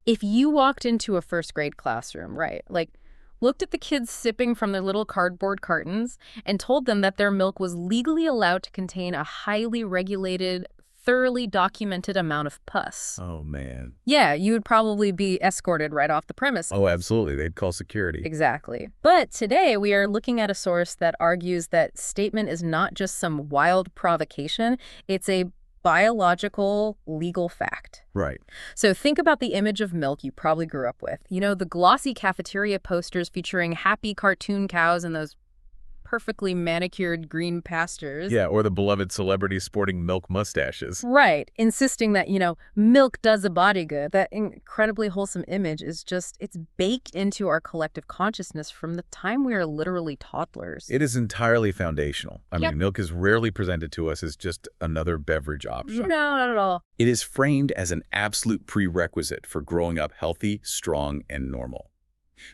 If you walked into a first grade classroom, right, like looked at the kids sipping from their little cardboard cartons and told them that their milk was legally allowed to contain a highly regulated, thoroughly documented amount of pus. Oh, man. Yeah, you would probably be escorted right off the premises. Oh, absolutely. They'd call security. Exactly. But today we are looking at a source that argues that statement is not just some wild provocation, it's a biological legal fact. Right. So think about the image of milk you probably grew up with. You know, the glossy cafeteria posters featuring happy cartoon cows and those perfectly manicured green pastures. Yeah, or the beloved celebrities sporting milk mustaches. Right. Insisting that, milk does a body good. That incredibly wholesome image is it's baked into our collective consciousness from the time we are literally toddlers. It is entirely foundational. I Yep. mean, milk is rarely presented to us as just another beverage option. No, not at all. It is framed as an absolute prerequisite for growing up healthy, strong, and normal.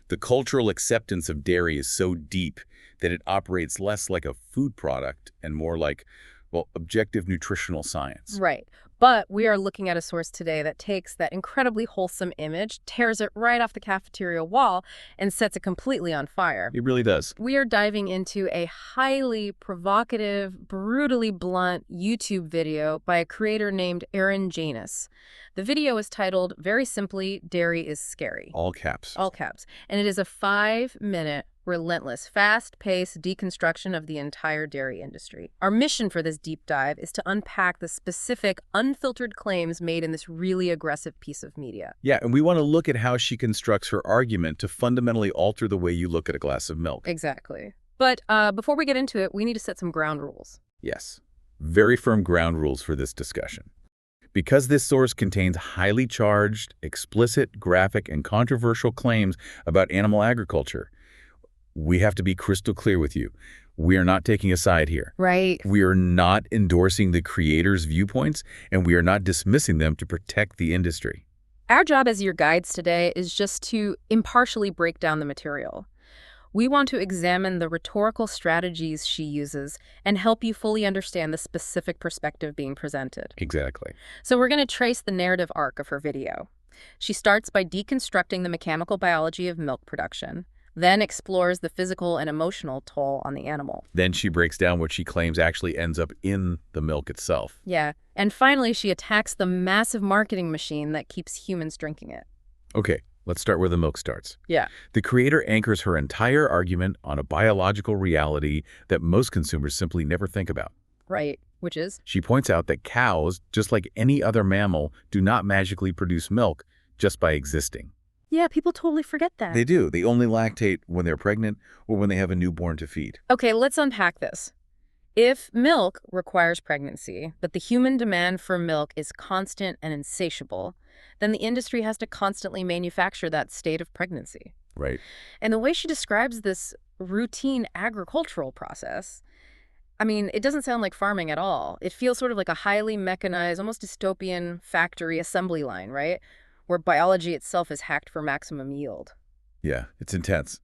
The cultural acceptance of dairy is so deep that it operates less like a food product and more like, well, objective nutritional science. Right. But we are looking at a source today that takes that incredibly wholesome image, tears it right off the cafeteria wall, and sets it completely on fire. It really does. We are diving into a highly provocative, brutally blunt YouTube video by a creator named Aaron Janus. The video is titled, very simply, Dairy is Scary. All caps. All caps. And it is a 5-minute, relentless, fast-paced deconstruction of the entire dairy industry. Our mission for this deep dive is to unpack the specific, unfiltered claims made in this really aggressive piece of media. Yeah, and we want to look at how she constructs her argument to fundamentally alter the way you look at a glass of milk. Exactly. But before we get into it, we need to set some ground rules. Yes. Very firm ground rules for this discussion. Because this source contains highly charged, explicit, graphic, and controversial claims about animal agriculture, we have to be crystal clear with you. We are not taking a side here. Right. We are not endorsing the creators' viewpoints, and we are not dismissing them to protect the industry. Our job as your guides today is just to impartially break down the material. We want to examine the rhetorical strategies she uses and help you fully understand the specific perspective being presented. Exactly. So we're going to trace the narrative arc of her video. She starts by deconstructing the mechanical biology of milk production, then explores the physical and emotional toll on the animal. Then she breaks down what she claims actually ends up in the milk itself. Yeah, and finally she attacks the massive marketing machine that keeps humans drinking it. Okay, let's start where the milk starts. Yeah. The creator anchors her entire argument on a biological reality that most consumers simply never think about. Right, which is? She points out that cows, just like any other mammal, do not magically produce milk just by existing. Yeah, people totally forget that. They do. They only lactate when they're pregnant or when they have a newborn to feed. Okay, let's unpack this. If milk requires pregnancy, but the human demand for milk is constant and insatiable, then the industry has to constantly manufacture that state of pregnancy. Right. And the way she describes this routine agricultural process, I mean, it doesn't sound like farming at all. It feels sort of like a highly mechanized, almost dystopian factory assembly line, right? Where biology itself is hacked for maximum yield. Yeah, it's intense.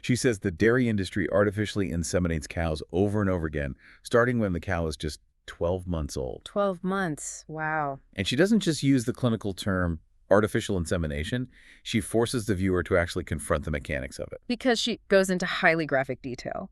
She says the dairy industry artificially inseminates cows over and over again, starting when the cow is just 12 months old. 12 months. Wow. And she doesn't just use the clinical term artificial insemination. She forces the viewer to actually confront the mechanics of it. Because she goes into highly graphic detail.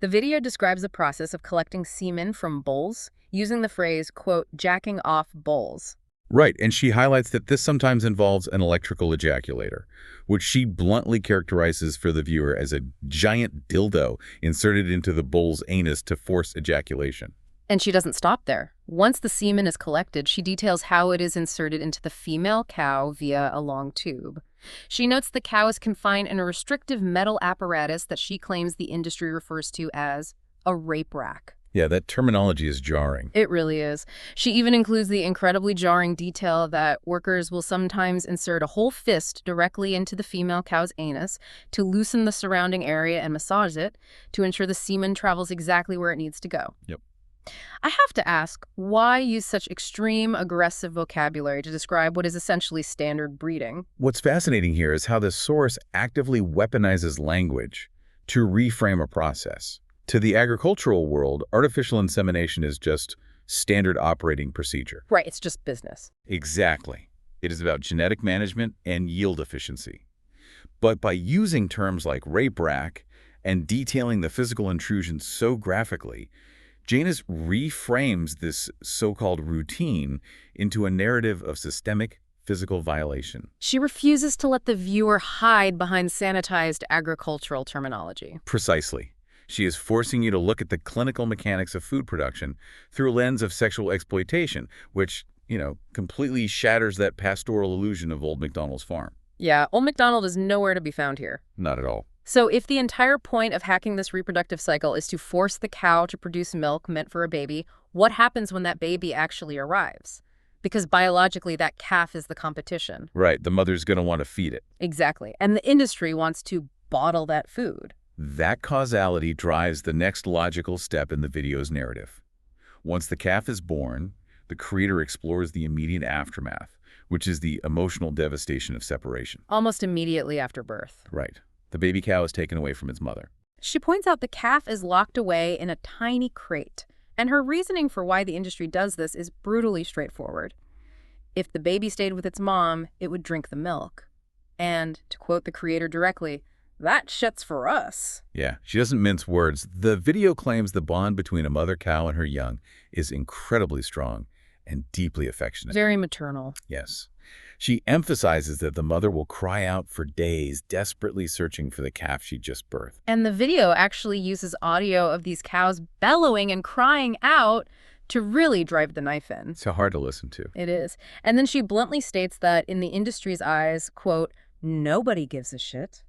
The video describes the process of collecting semen from bulls, using the phrase, quote, jacking off bulls. Right, and she highlights that this sometimes involves an electrical ejaculator, which she bluntly characterizes for the viewer as a giant dildo inserted into the bull's anus to force ejaculation. And she doesn't stop there. Once the semen is collected, she details how it is inserted into the female cow via a long tube. She notes the cow is confined in a restrictive metal apparatus that she claims the industry refers to as a rape rack. Yeah, that terminology is jarring. It really is. She even includes the incredibly jarring detail that workers will sometimes insert a whole fist directly into the female cow's anus to loosen the surrounding area and massage it to ensure the semen travels exactly where it needs to go. Yep. I have to ask, why use such extreme, aggressive vocabulary to describe what is essentially standard breeding? What's fascinating here is how the source actively weaponizes language to reframe a process. To the agricultural world, artificial insemination is just standard operating procedure. Right, it's just business. Exactly. It is about genetic management and yield efficiency. But by using terms like rape rack and detailing the physical intrusion so graphically, Janus reframes this so-called routine into a narrative of systemic physical violation. She refuses to let the viewer hide behind sanitized agricultural terminology. Precisely. She is forcing you to look at the clinical mechanics of food production through a lens of sexual exploitation, which, completely shatters that pastoral illusion of Old MacDonald's farm. Yeah, Old MacDonald is nowhere to be found here. Not at all. So if the entire point of hacking this reproductive cycle is to force the cow to produce milk meant for a baby, what happens when that baby actually arrives? Because biologically, that calf is the competition. Right, the mother's going to want to feed it. Exactly. And the industry wants to bottle that food. That causality drives the next logical step in the video's narrative. Once the calf is born, the creator explores the immediate aftermath, which is the emotional devastation of separation. Almost immediately after birth. Right. The baby cow is taken away from its mother. She points out the calf is locked away in a tiny crate, and her reasoning for why the industry does this is brutally straightforward. If the baby stayed with its mom, it would drink the milk. And, to quote the creator directly, "That shit's for us." Yeah, she doesn't mince words. The video claims the bond between a mother cow and her young is incredibly strong and deeply affectionate. Very maternal. Yes. She emphasizes that the mother will cry out for days, desperately searching for the calf she just birthed. And the video actually uses audio of these cows bellowing and crying out to really drive the knife in. So hard to listen to. It is. And then she bluntly states that in the industry's eyes, quote, "Nobody gives a shit."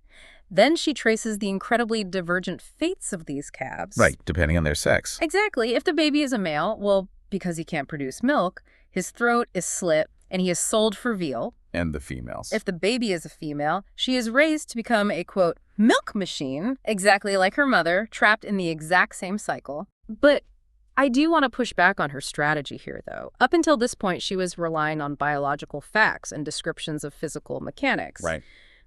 Then she traces the incredibly divergent fates of these calves. Right, depending on their sex. Exactly. If the baby is a male, well, because he can't produce milk, his throat is slit and he is sold for veal. And the females. If the baby is a female, she is raised to become a, quote, milk machine, exactly like her mother, trapped in the exact same cycle. But I do want to push back on her strategy here, though. Up until this point, she was relying on biological facts and descriptions of physical mechanics. Right.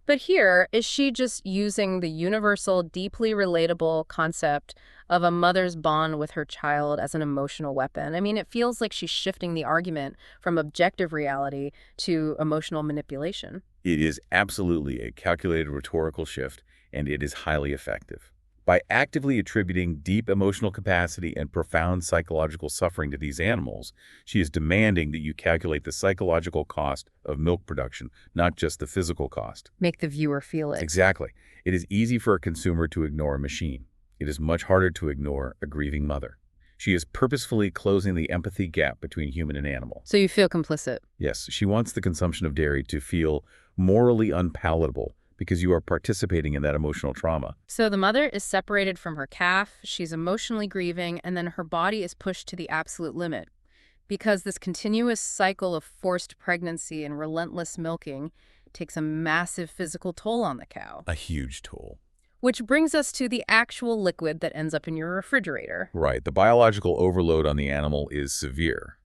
But here, is she just using the universal, deeply relatable concept of a mother's bond with her child as an emotional weapon? I mean, it feels like she's shifting the argument from objective reality to emotional manipulation. It is absolutely a calculated rhetorical shift, and it is highly effective. By actively attributing deep emotional capacity and profound psychological suffering to these animals, she is demanding that you calculate the psychological cost of milk production, not just the physical cost. Make the viewer feel it. Exactly. It is easy for a consumer to ignore a machine. It is much harder to ignore a grieving mother. She is purposefully closing the empathy gap between human and animal. So you feel complicit. Yes, she wants the consumption of dairy to feel morally unpalatable, because you are participating in that emotional trauma. So the mother is separated from her calf, she's emotionally grieving, and then her body is pushed to the absolute limit. Because this continuous cycle of forced pregnancy and relentless milking takes a massive physical toll on the cow. A huge toll. Which brings us to the actual liquid that ends up in your refrigerator. Right. The biological overload on the animal is severe.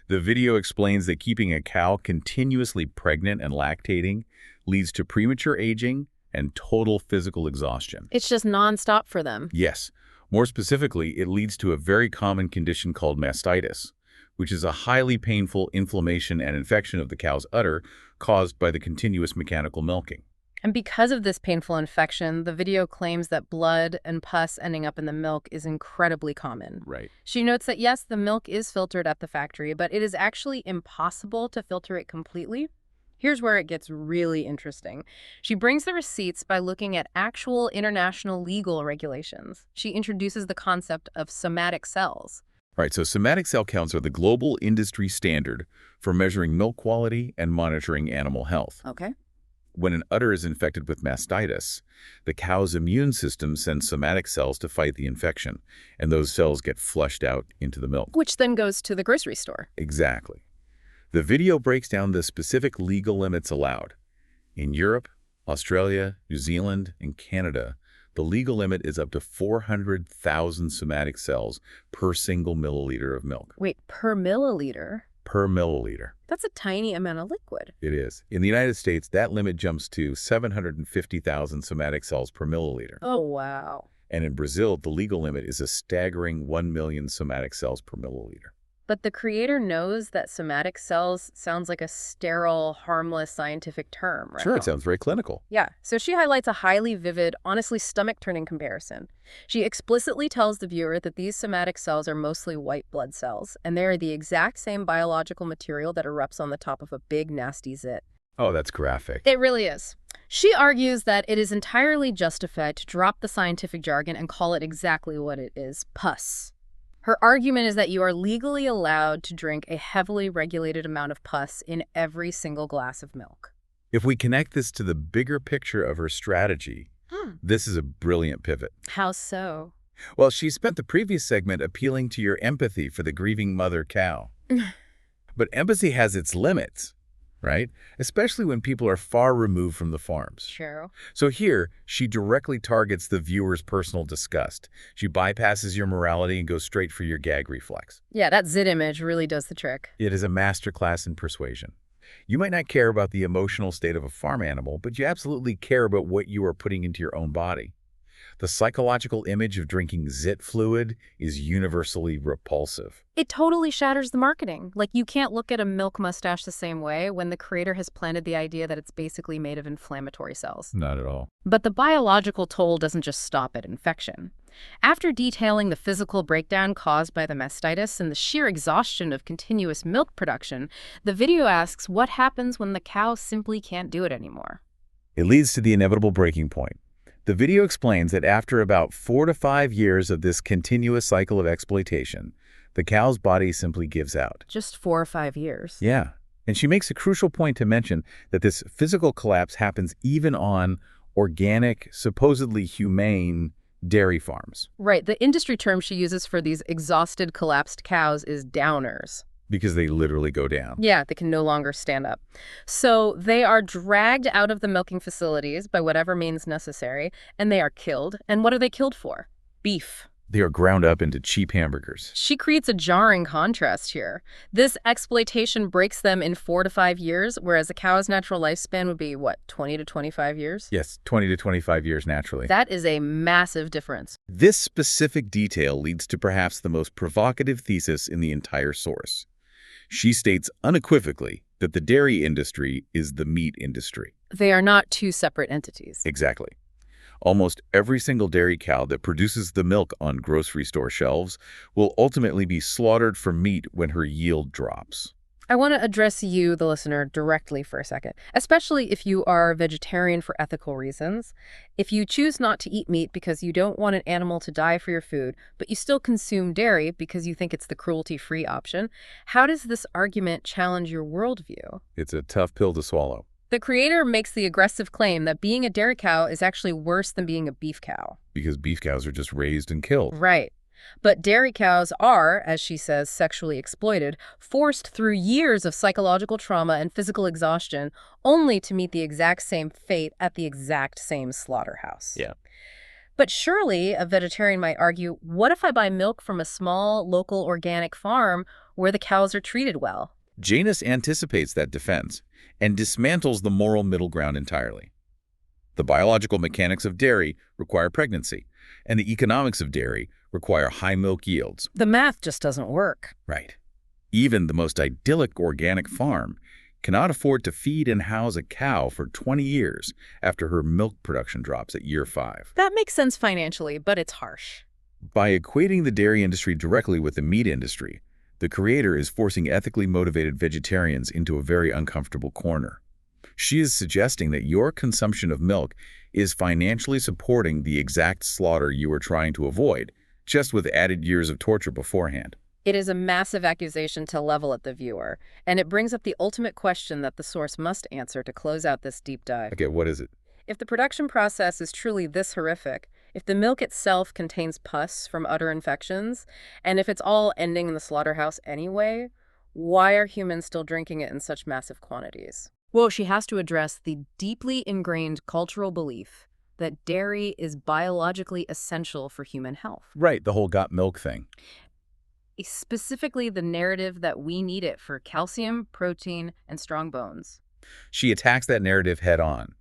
The video explains that keeping a cow continuously pregnant and lactating leads to premature aging and total physical exhaustion. It's just nonstop for them. Yes. More specifically, it leads to a very common condition called mastitis, which is a highly painful inflammation and infection of the cow's udder caused by the continuous mechanical milking. And because of this painful infection, the video claims that blood and pus ending up in the milk is incredibly common. Right. She notes that, yes, the milk is filtered at the factory, but it is actually impossible to filter it completely. Here's where it gets really interesting. She brings the receipts by looking at actual international legal regulations. She introduces the concept of somatic cells. Right, so somatic cell counts are the global industry standard for measuring milk quality and monitoring animal health. Okay. When an udder is infected with mastitis, the cow's immune system sends somatic cells to fight the infection, and those cells get flushed out into the milk. Which then goes to the grocery store. Exactly. The video breaks down the specific legal limits allowed. In Europe, Australia, New Zealand, and Canada, the legal limit is up to 400,000 somatic cells per single milliliter of milk. Wait, per milliliter? Per milliliter. That's a tiny amount of liquid. It is. In the United States, that limit jumps to 750,000 somatic cells per milliliter. Oh, wow. And in Brazil, the legal limit is a staggering 1 million somatic cells per milliliter. But the creator knows that somatic cells sounds like a sterile, harmless scientific term, right? Sure, it sounds very clinical. Yeah, so she highlights a highly vivid, honestly stomach-turning comparison. She explicitly tells the viewer that these somatic cells are mostly white blood cells, and they are the exact same biological material that erupts on the top of a big, nasty zit. Oh, that's graphic. It really is. She argues that it is entirely justified to drop the scientific jargon and call it exactly what it is, pus. Her argument is that you are legally allowed to drink a heavily regulated amount of pus in every single glass of milk. If we connect this to the bigger picture of her strategy, this is a brilliant pivot. How so? Well, she spent the previous segment appealing to your empathy for the grieving mother cow. But empathy has its limits, right? Especially when people are far removed from the farms. True. So here, she directly targets the viewer's personal disgust. She bypasses your morality and goes straight for your gag reflex. Yeah, that zit image really does the trick. It is a masterclass in persuasion. You might not care about the emotional state of a farm animal, but you absolutely care about what you are putting into your own body. The psychological image of drinking zit fluid is universally repulsive. It totally shatters the marketing. Like, you can't look at a milk mustache the same way when the creator has planted the idea that it's basically made of inflammatory cells. Not at all. But the biological toll doesn't just stop at infection. After detailing the physical breakdown caused by the mastitis and the sheer exhaustion of continuous milk production, the video asks what happens when the cow simply can't do it anymore. It leads to the inevitable breaking point. The video explains that after about 4 to 5 years of this continuous cycle of exploitation, the cow's body simply gives out. Just 4 or 5 years. Yeah. And she makes a crucial point to mention that this physical collapse happens even on organic, supposedly humane dairy farms. Right. The industry term she uses for these exhausted, collapsed cows is downers. Because they literally go down. Yeah, they can no longer stand up. So they are dragged out of the milking facilities by whatever means necessary, and they are killed. And what are they killed for? Beef. They are ground up into cheap hamburgers. She creates a jarring contrast here. This exploitation breaks them in 4 to 5 years, whereas a cow's natural lifespan would be, what, 20 to 25 years? Yes, 20 to 25 years naturally. That is a massive difference. This specific detail leads to perhaps the most provocative thesis in the entire source. She states unequivocally that the dairy industry is the meat industry. They are not two separate entities. Exactly. Almost every single dairy cow that produces the milk on grocery store shelves will ultimately be slaughtered for meat when her yield drops. I want to address you, the listener, directly for a second, especially if you are vegetarian for ethical reasons. If you choose not to eat meat because you don't want an animal to die for your food, but you still consume dairy because you think it's the cruelty-free option, how does this argument challenge your worldview? It's a tough pill to swallow. The creator makes the aggressive claim that being a dairy cow is actually worse than being a beef cow. Because beef cows are just raised and killed. Right. But dairy cows are, as she says, sexually exploited, forced through years of psychological trauma and physical exhaustion, only to meet the exact same fate at the exact same slaughterhouse. Yeah. But surely, a vegetarian might argue, what if I buy milk from a small, local organic farm where the cows are treated well? Janus anticipates that defense and dismantles the moral middle ground entirely. The biological mechanics of dairy require pregnancy, and the economics of dairy require high milk yields. The math just doesn't work. Right. Even the most idyllic organic farm cannot afford to feed and house a cow for 20 years after her milk production drops at year 5. That makes sense financially, but it's harsh. By equating the dairy industry directly with the meat industry, the creator is forcing ethically motivated vegetarians into a very uncomfortable corner. She is suggesting that your consumption of milk is financially supporting the exact slaughter you are trying to avoid, just with added years of torture beforehand. It is a massive accusation to level at the viewer, and it brings up the ultimate question that the source must answer to close out this deep dive. Okay, what is it? If the production process is truly this horrific, if the milk itself contains pus from udder infections, and if it's all ending in the slaughterhouse anyway, why are humans still drinking it in such massive quantities? Well, she has to address the deeply ingrained cultural belief that dairy is biologically essential for human health. Right, the whole got milk thing. Specifically the narrative that we need it for calcium, protein, and strong bones. She attacks that narrative head on.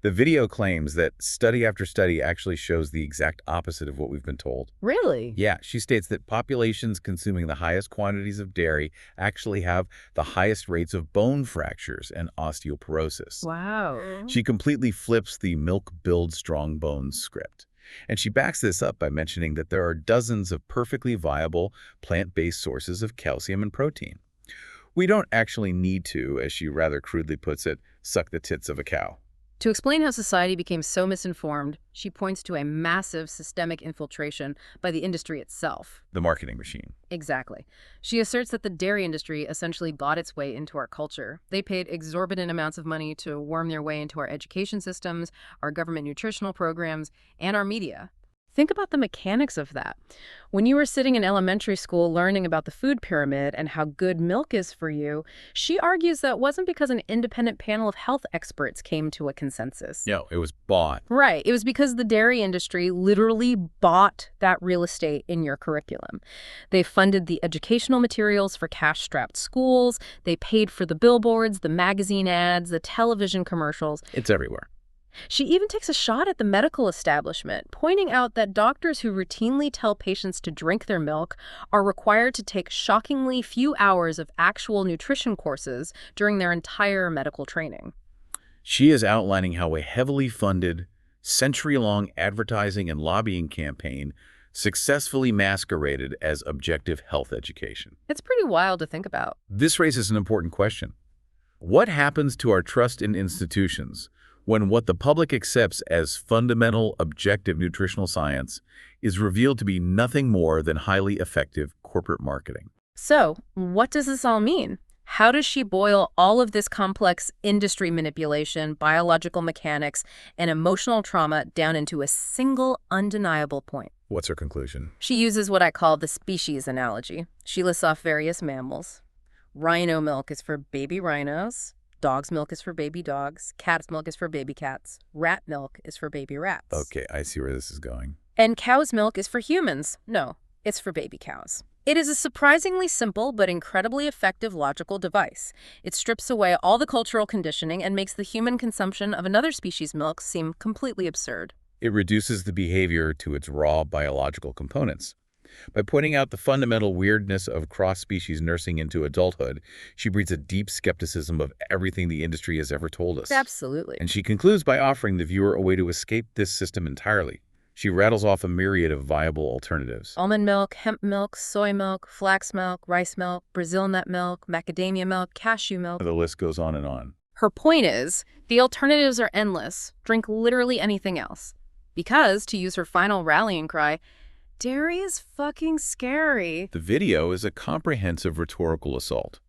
The video claims that study after study actually shows the exact opposite of what we've been told. Really? Yeah, she states that populations consuming the highest quantities of dairy actually have the highest rates of bone fractures and osteoporosis. Wow. She completely flips the milk builds strong bones script. And she backs this up by mentioning that there are dozens of perfectly viable plant-based sources of calcium and protein. We don't actually need to, as she rather crudely puts it, suck the tits of a cow. To explain how society became so misinformed, she points to a massive systemic infiltration by the industry itself. The marketing machine. Exactly. She asserts that the dairy industry essentially bought its way into our culture. They paid exorbitant amounts of money to worm their way into our education systems, our government nutritional programs, and our media. Think about the mechanics of that. When you were sitting in elementary school learning about the food pyramid and how good milk is for you, she argues that wasn't because an independent panel of health experts came to a consensus. No, it was bought. Right. It was because the dairy industry literally bought that real estate in your curriculum. They funded the educational materials for cash-strapped schools. They paid for the billboards, the magazine ads, the television commercials. It's everywhere. She even takes a shot at the medical establishment, pointing out that doctors who routinely tell patients to drink their milk are required to take shockingly few hours of actual nutrition courses during their entire medical training. She is outlining how a heavily funded, century-long advertising and lobbying campaign successfully masqueraded as objective health education. It's pretty wild to think about. This raises an important question. What happens to our trust in institutions when what the public accepts as fundamental objective nutritional science is revealed to be nothing more than highly effective corporate marketing? So, what does this all mean? How does she boil all of this complex industry manipulation, biological mechanics, and emotional trauma down into a single undeniable point? What's her conclusion? She uses what I call the species analogy. She lists off various mammals. Rhino milk is for baby rhinos. Dog's milk is for baby dogs. Cat's milk is for baby cats. Rat milk is for baby rats. Okay, I see where this is going. And cow's milk is for humans. No, it's for baby cows. It is a surprisingly simple but incredibly effective logical device. It strips away all the cultural conditioning and makes the human consumption of another species' milk seem completely absurd. It reduces the behavior to its raw biological components. By pointing out the fundamental weirdness of cross-species nursing into adulthood, she breeds a deep skepticism of everything the industry has ever told us. Absolutely. And she concludes by offering the viewer a way to escape this system entirely. She rattles off a myriad of viable alternatives. Almond milk, hemp milk, soy milk, flax milk, rice milk, Brazil nut milk, macadamia milk, cashew milk. The list goes on and on. Her point is, the alternatives are endless. Drink literally anything else. Because, to use her final rallying cry, dairy is fucking scary. The video is a comprehensive rhetorical assault.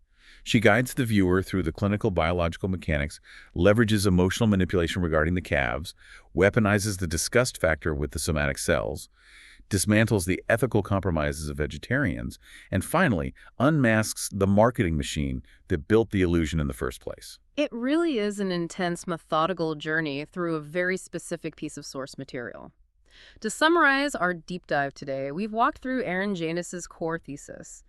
She guides the viewer through the clinical biological mechanics, leverages emotional manipulation regarding the calves, weaponizes the disgust factor with the somatic cells, dismantles the ethical compromises of vegetarians, and finally unmasks the marketing machine that built the illusion in the first place. It really is an intense, methodical journey through a very specific piece of source material. To summarize our deep dive today, we've walked through Erin Janis's core thesis,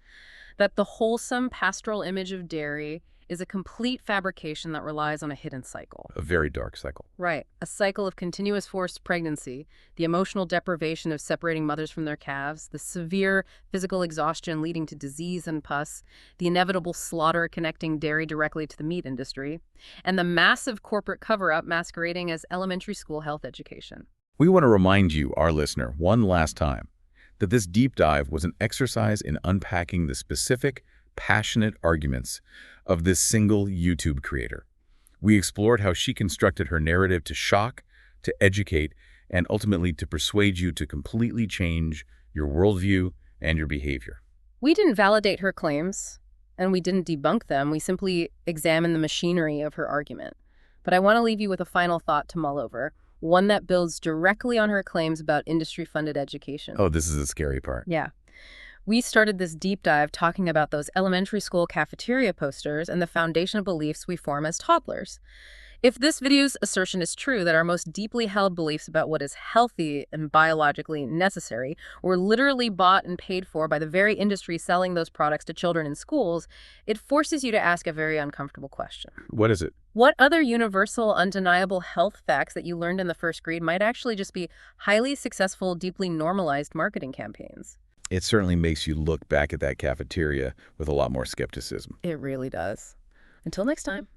that the wholesome pastoral image of dairy is a complete fabrication that relies on a hidden cycle. A very dark cycle. Right. A cycle of continuous forced pregnancy, the emotional deprivation of separating mothers from their calves, the severe physical exhaustion leading to disease and pus, the inevitable slaughter connecting dairy directly to the meat industry, and the massive corporate cover-up masquerading as elementary school health education. We want to remind you, our listener, one last time, that this deep dive was an exercise in unpacking the specific, passionate arguments of this single YouTube creator. We explored how she constructed her narrative to shock, to educate, and ultimately to persuade you to completely change your worldview and your behavior. We didn't validate her claims, and we didn't debunk them. We simply examined the machinery of her argument. But I want to leave you with a final thought to mull over, one that builds directly on her claims about industry-funded education. Oh, this is the scary part. Yeah. We started this deep dive talking about those elementary school cafeteria posters and the foundational beliefs we form as toddlers. If this video's assertion is true that our most deeply held beliefs about what is healthy and biologically necessary were literally bought and paid for by the very industry selling those products to children in schools, it forces you to ask a very uncomfortable question. What is it? What other universal, undeniable health facts that you learned in the first grade might actually just be highly successful, deeply normalized marketing campaigns? It certainly makes you look back at that cafeteria with a lot more skepticism. It really does. Until next time.